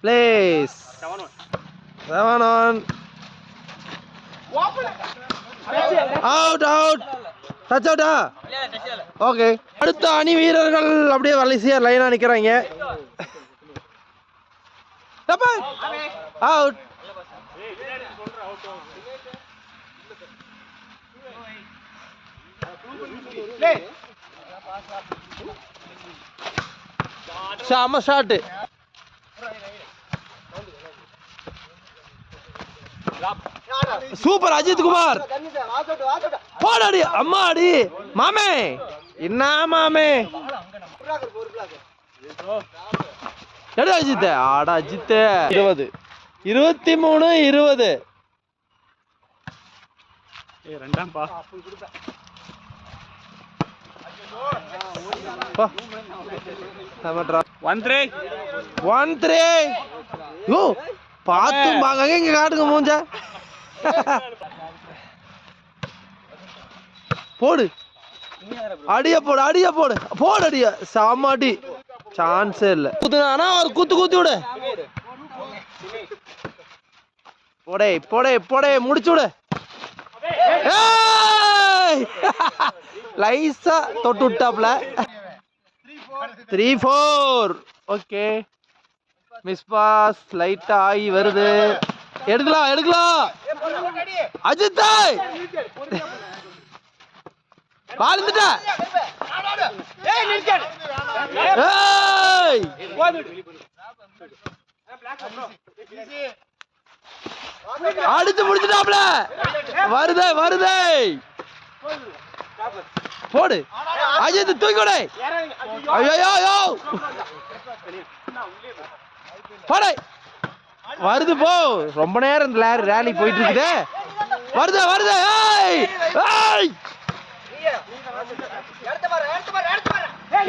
Place. 7 on. Out. Touch out. Okay. அடுத்த அணி வீரர்கள் அப்படியே வரிசையா லைனா நிக்கறாங்க. Out. Sama shot. Super Ajith Kumar. போடாடி அம்மாடி மாமே. என்ன மாமே? எடு அஜித். ஆடா அஜித். 20. 23 20. ஏய் ரெண்டாம் பா. பா. சமட்ரா. 1-3. யோ பாத்து வாங்க இங்க காட்டுங்க மூஞ்ச. போடு. அடிய போடு. போடு அடிய. சாமாடி. சான்ஸே இல்ல. குத்துனானா ஒரு குத்து விடு. போடே முடிச்சு விடு. ஏய்! லைசா தொட்டு விட்டாப்ல. 3-4. ஓகே. மிஸ் பாஸ் லைட்டா ஆகி வருது. எடுக்கலாம். அஜித் பால் வந்துட்டா. ஏய் அடிச்சு முடிச்சிட்டாப்ல. வருதே. போடு. அஜித் தூக்கிடு. ஐயோ. போடு. வருது போ. ரொம்ப நேரம் இந்த ரேலி போயிட்டு இருக்குது. வருது. ஏய்!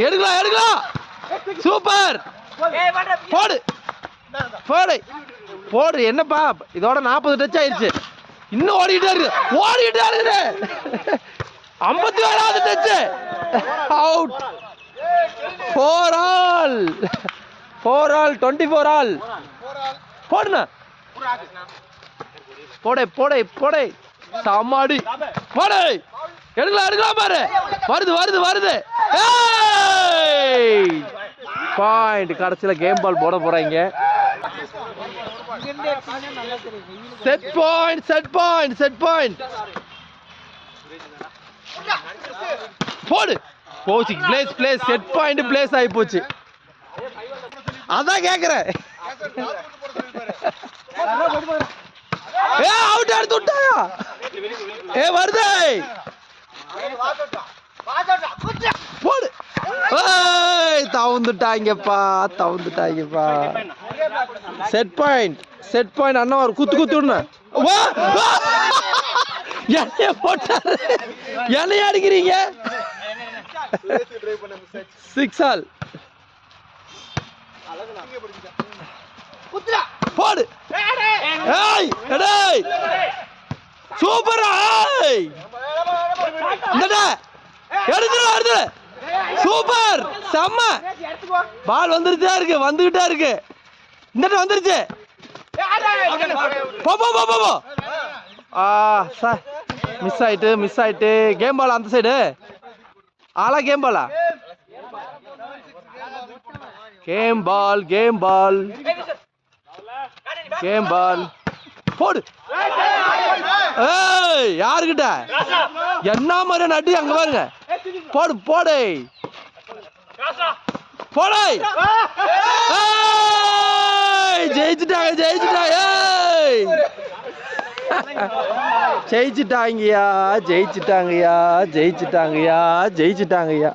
எடுக்கலாம். சூப்பர். போடு. என்னப்பா இதோட 40 டச் ஆயிருச்சு. இன்னும் ஓடிக்கிட்டே இருக்கு. 57வது டச். அவுட். 4 all 24 all. போடுனா. போடே. சாமாடி. போடே. எடுக்கலாம் பாரு. வருது. ஏய்! பாயிண்ட். கடைசில கேம் பால் போட போறாங்க. Set point. போடு. போச்சு. பிளேஸ் செட் பாயிண்ட் பிளேஸ் ஆயி போச்சு. அதான் கேக்குறேன். அவுட் எடுத்து விட்டாயா? வருதே. போடு. தவுந்துட்டாங்கப்பா. செட் பாயிண்ட் அண்ணா ஒரு குத்து விடுன. என்னைய போட்டாரு. என்னைய அடிக்கிறீங்க. 6 ஆல். போடு. ஏய் சூப்பர். எடுத்து சூப்பர். செம்ம. பால் வந்துகிட்டே இருக்கு. இந்த வந்துருச்சு. போ. மிஸ் ஆயிட்டு. கேம் பால் அந்த சைடு. ஆளா கேம் பாலா? கேம் பால். போடு. ஏய் யாருக்கிட்ட என்ன மாதிரி நடி அங்க பாருங்க. போடு. ஜெயிச்சிட்டாங்கய்யா.